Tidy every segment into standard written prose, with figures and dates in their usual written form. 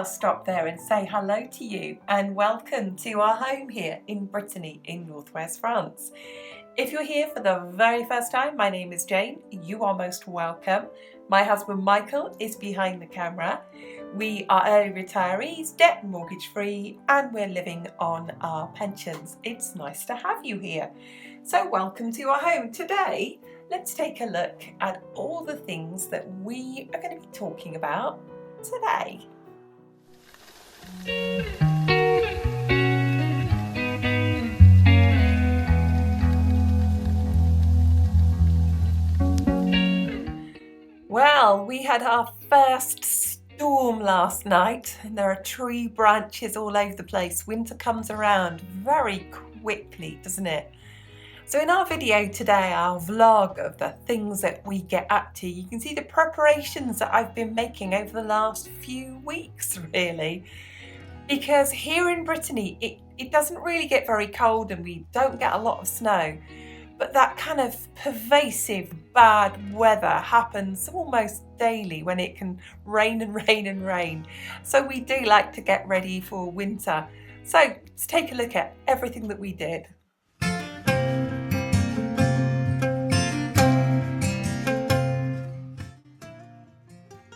I'll stop there and say hello to you and welcome to our home here in Brittany in northwest France. If you're here for the very first time, my name is Jane. You are most welcome. My husband Michael is behind the camera. We are early retirees, debt and mortgage free, and we're living on our pensions. It's nice to have you here. So welcome to our home. Today, let's take a look at all the things that we are going to be talking about today. Well, we had our first storm last night and there are tree branches all over the place. Winter comes around very quickly, doesn't it? So in our video today, our vlog of the things that we get up to, you can see the preparations that I've been making over the last few weeks, really. Because here in Brittany, it doesn't really get very cold and we don't get a lot of snow. But that kind of pervasive bad weather happens almost daily when it can rain and rain and rain. So we do like to get ready for winter. So let's take a look at everything that we did.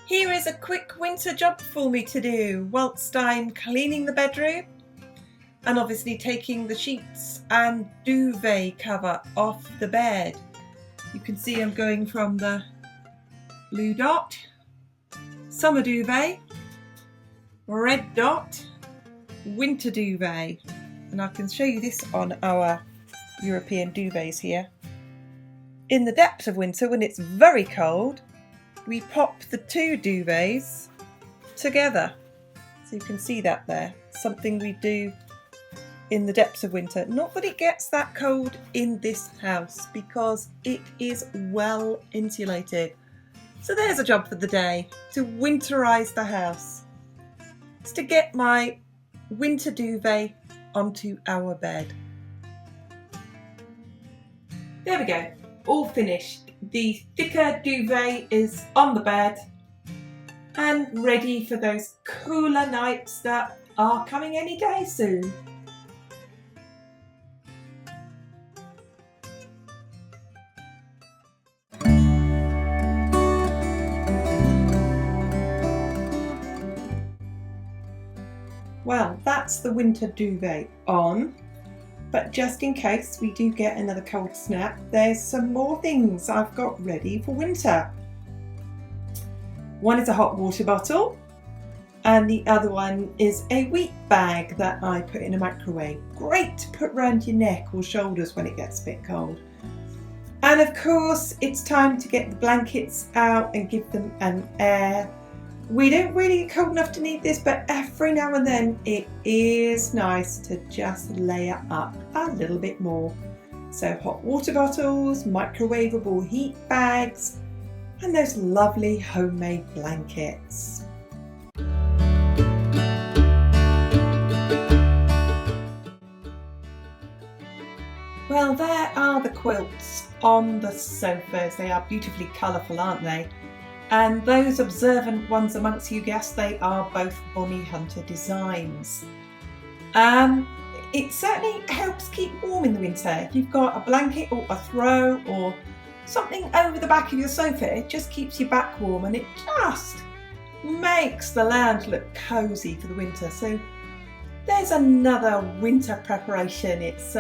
Here is a quick winter job for me to do whilst I'm cleaning the bedroom and obviously taking the sheets and duvet cover off the bed. You can see I'm going from the blue dot, summer duvet, red dot, winter duvet. And I can show you this on our European duvets here. In the depths of winter, when it's very cold, we pop the two duvets together. So you can see that there, something we do in the depths of winter. Not that it gets that cold in this house because it is well insulated. So there's a job for the day, to winterize the house. It's to get my winter duvet onto our bed. There we go, all finished. The thicker duvet is on the bed and ready for those cooler nights that are coming any day soon. Well, that's the winter duvet on. But just in case we do get another cold snap, there's some more things I've got ready for winter. One is a hot water bottle and the other one is a wheat bag that I put in a microwave. Great to put around your neck or shoulders when it gets a bit cold. And of course, it's time to get the blankets out and give them an air. We don't really get cold enough to need this, but every now and then it is nice to just layer up a little bit more. So hot water bottles, microwavable heat bags, and those lovely homemade blankets. Well, there are the quilts on the sofas. They are beautifully colourful, aren't they? And those observant ones amongst you guessed they are both Bonnie Hunter designs. It certainly helps keep warm in the winter. If you've got a blanket or a throw or something over the back of your sofa, it just keeps your back warm and it just makes the lounge look cosy for the winter. So there's another winter preparation. It's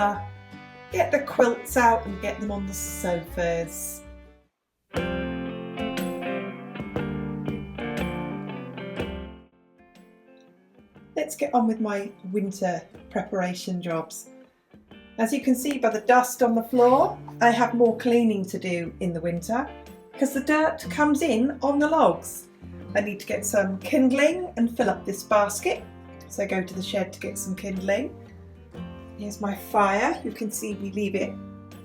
get the quilts out and get them on the sofas. Let's get on with my winter preparation jobs. As you can see by the dust on the floor, I have more cleaning to do in the winter because the dirt comes in on the logs. I need to get some kindling and fill up this basket. So I go to the shed to get some kindling. Here's my fire. You can see we leave it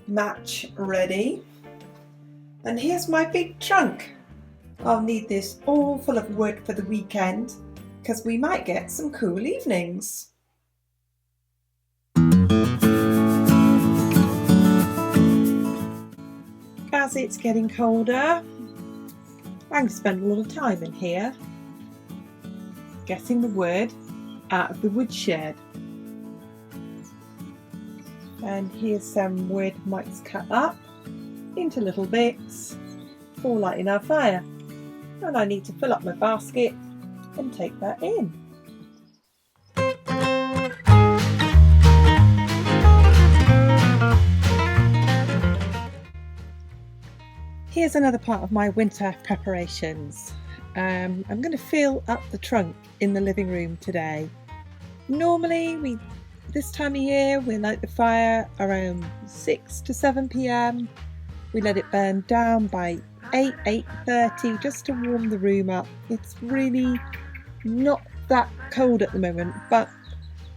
match ready. And here's my big trunk. I'll need this all full of wood for the weekend, because we might get some cool evenings. As it's getting colder, I'm going to spend a lot of time in here getting the wood out of the woodshed. And here's some wood Mike's cut up into little bits for lighting our fire. And I need to fill up my basket and take that in. Here's another part of my winter preparations. I'm going to fill up the trunk in the living room today. Normally this time of year we light the fire around 6 to 7 p.m. We let it burn down by 8:30 just to warm the room up. It's really not that cold at the moment, but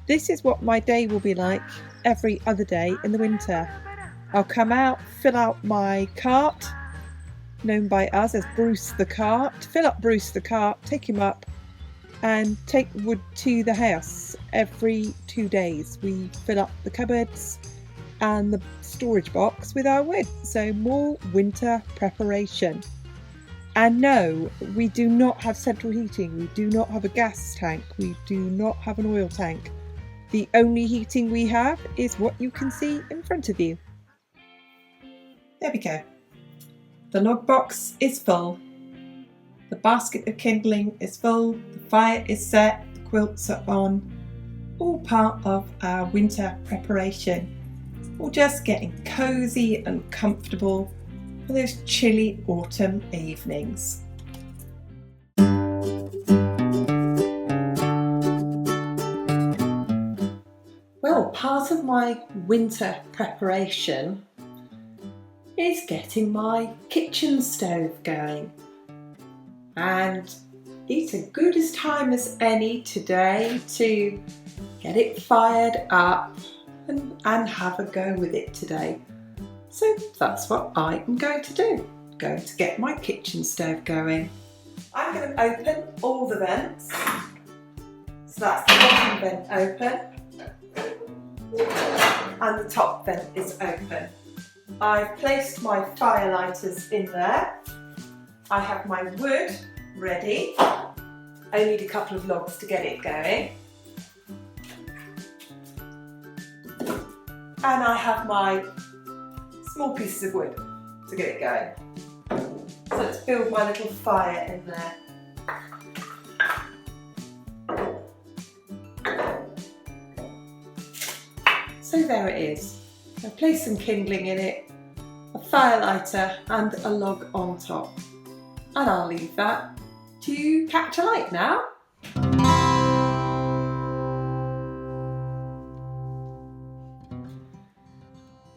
this is what my day will be like every other day in the winter. I'll come out, fill out my cart, known by us as Bruce the cart, fill up Bruce the cart, take him up and take wood to the house. Every 2 days we fill up the cupboards and the storage box with our wood. So more winter preparation. And no, we do not have central heating, we do not have a gas tank, we do not have an oil tank. The only heating we have is what you can see in front of you. There we go. The log box is full, the basket of kindling is full, the fire is set, the quilts are on, all part of our winter preparation. We're just getting cosy and comfortable for those chilly autumn evenings. Well, part of my winter preparation is getting my kitchen stove going, and it's as good as time as any today to get it fired up and have a go with it today. So that's what I am going to do. I'm going to get my kitchen stove going. I'm going to open all the vents. So that's the bottom vent open and the top vent is open. I've placed my fire lighters in there. I have my wood ready. I need a couple of logs to get it going. And I have my small pieces of wood to get it going. So let's build my little fire in there. So there it is. I've placed some kindling in it, a fire lighter and a log on top. And I'll leave that to catch a light now.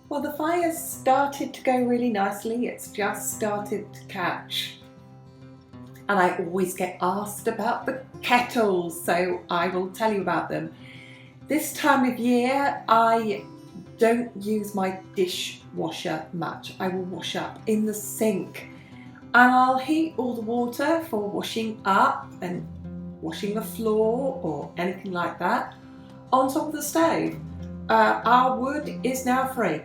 Well, the fire's started to go really nicely. It's just started to catch. And I always get asked about the kettles, so I will tell you about them. This time of year, I don't use my dishwasher much. I will wash up in the sink. And I'll heat all the water for washing up and washing the floor or anything like that on top of the stove. Our wood is now free.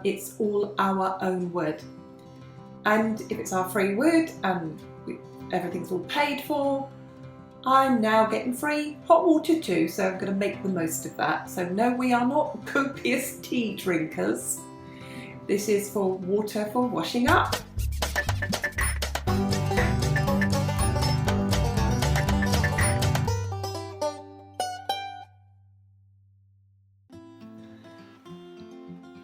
It's all our own wood. And if it's our free wood and everything's all paid for, I'm now getting free hot water too, so I'm going to make the most of that. So no, we are not copious tea drinkers. This is for water for washing up.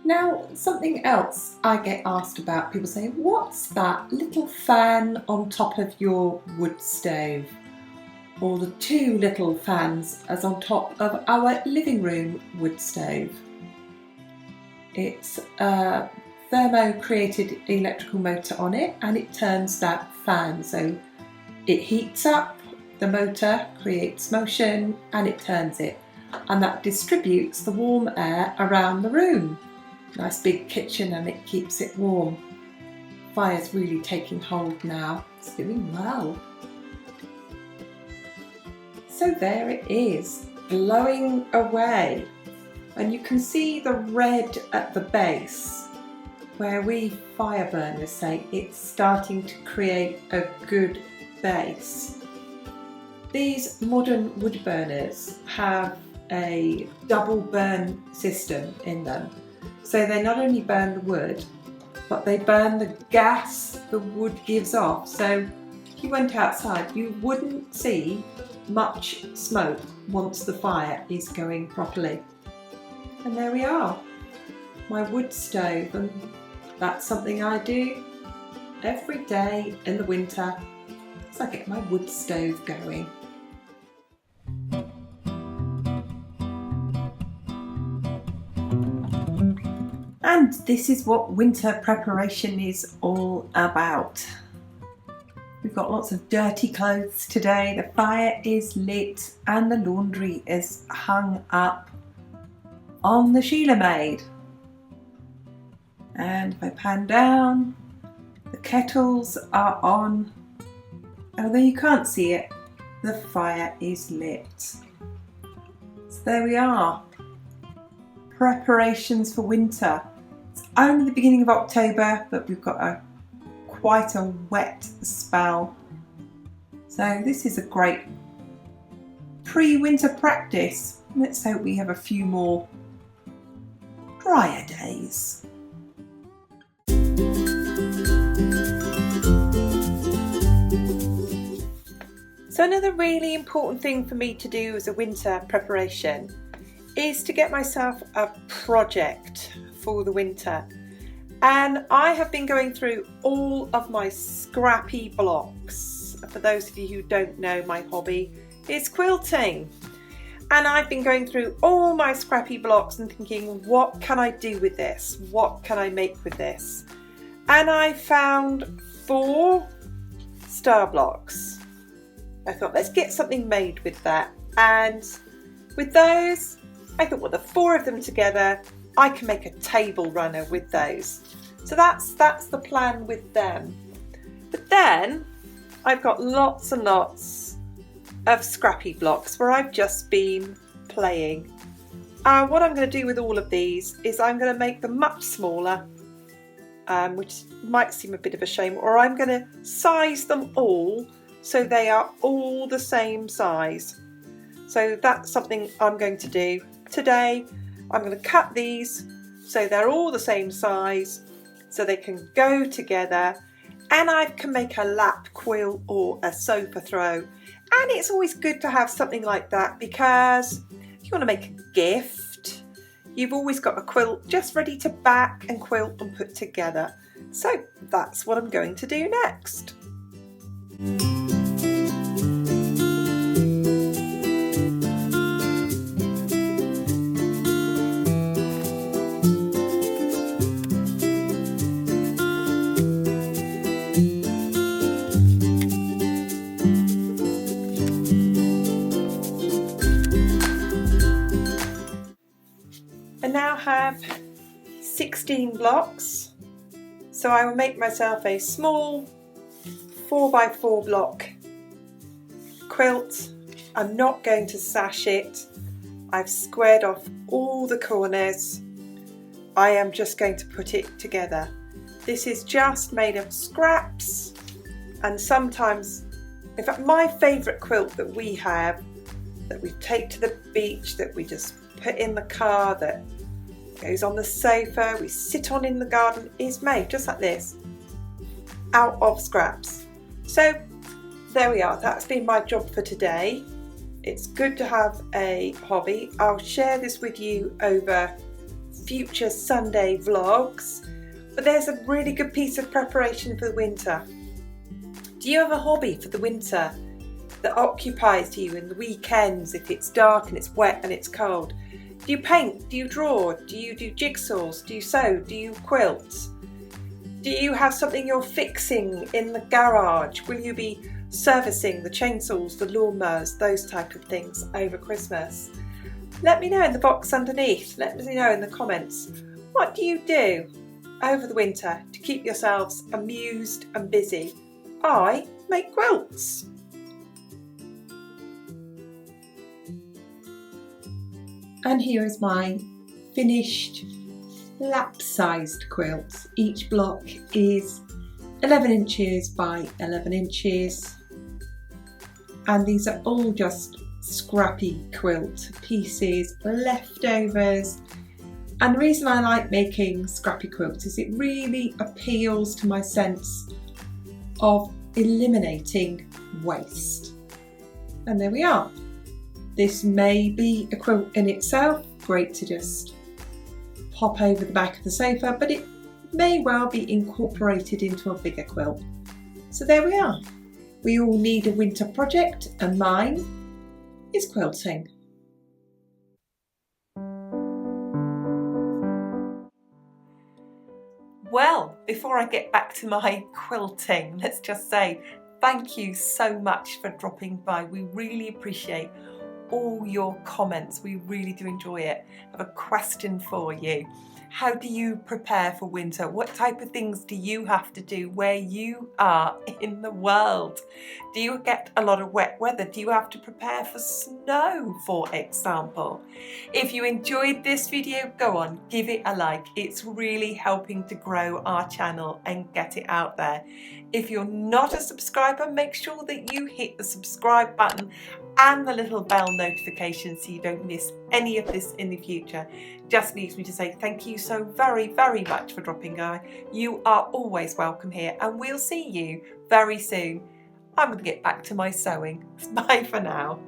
Now, something else I get asked about, people say, what's that little fan on top of your wood stove? Or the two little fans as on top of our living room wood stove. It's a thermo-created electrical motor on it and it turns that fan. So it heats up, the motor creates motion and it turns it. And that distributes the warm air around the room. Nice big kitchen and it keeps it warm. Fire's really taking hold now. It's doing well. So there it is, glowing away. And you can see the red at the base. Where we fire burners say it's starting to create a good base. These modern wood burners have a double burn system in them. So they not only burn the wood, but they burn the gas the wood gives off. So if you went outside, you wouldn't see much smoke once the fire is going properly. And there we are, my wood stove, and that's something I do every day in the winter as I get my wood stove going. And this is what winter preparation is all about. We've got lots of dirty clothes today, the fire is lit and the laundry is hung up on the Sheila Maid. And if I pan down, the kettles are on. Although you can't see it, the fire is lit. So there we are. Preparations for winter. It's only the beginning of October, but we've got quite a wet spell. So this is a great pre-winter practice. Let's hope we have a few more drier days. So another really important thing for me to do as a winter preparation is to get myself a project for the winter. And I have been going through all of my scrappy blocks. For those of you who don't know, my hobby is quilting. And I've been going through all my scrappy blocks and thinking, what can I do with this? What can I make with this? And I found 4 star blocks. I thought, let's get something made with that. And with those, I thought, well, the 4 of them together, I can make a table runner with those. So that's the plan with them. But then I've got lots and lots of scrappy blocks where I've just been playing. What I'm going to do with all of these is I'm going to make them much smaller, which might seem a bit of a shame, or I'm going to size them all so they are all the same size. So that's something I'm going to do today. I'm going to cut these so they're all the same size so they can go together, and I can make a lap quilt or a sofa throw. And it's always good to have something like that, because if you want to make a gift, you've always got a quilt just ready to back and quilt and put together. So that's what I'm going to do next. I now have 16 blocks, so I will make myself a small 4x4 block quilt. I'm not going to sash it. I've squared off all the corners. I am just going to put it together. This is just made of scraps, and sometimes, in fact, my favourite quilt that we have, that we take to the beach, that we just put in the car, that goes on the sofa, we sit on in the garden, is made just like this, out of scraps. So there we are, that's been my job for today. It's good to have a hobby. I'll share this with you over future Sunday vlogs, but there's a really good piece of preparation for the winter. Do you have a hobby for the winter that occupies you in the weekends if it's dark and it's wet and it's cold? Do you paint? Do you draw? Do you do jigsaws? Do you sew? Do you quilt? Do you have something you're fixing in the garage? Will you be servicing the chainsaws, the lawnmowers, those type of things over Christmas? Let me know in the box underneath. Let me know in the comments. What do you do over the winter to keep yourselves amused and busy? I make quilts. And here is my finished lap-sized quilt. Each block is 11 inches by 11 inches. and these are all just scrappy quilt pieces, leftovers. And the reason I like making scrappy quilts is it really appeals to my sense of eliminating waste. And there we are. This may be a quilt in itself, great to just pop over the back of the sofa, but it may well be incorporated into a bigger quilt. So there we are. We all need a winter project, and mine is quilting. Well, before I get back to my quilting, let's just say thank you so much for dropping by. We really appreciate all your comments. We really do enjoy it. I have a question for you. How do you prepare for winter? What type of things do you have to do where you are in the world? Do you get a lot of wet weather? Do you have to prepare for snow, for example? If you enjoyed this video, go on, give it a like. It's really helping to grow our channel and get it out there. If you're not a subscriber, make sure that you hit the subscribe button and the little bell notification so you don't miss any of this in the future. Just leaves me to say thank you so very, very much for dropping by. You are always welcome here, and we'll see you very soon. I'm going to get back to my sewing. Bye for now.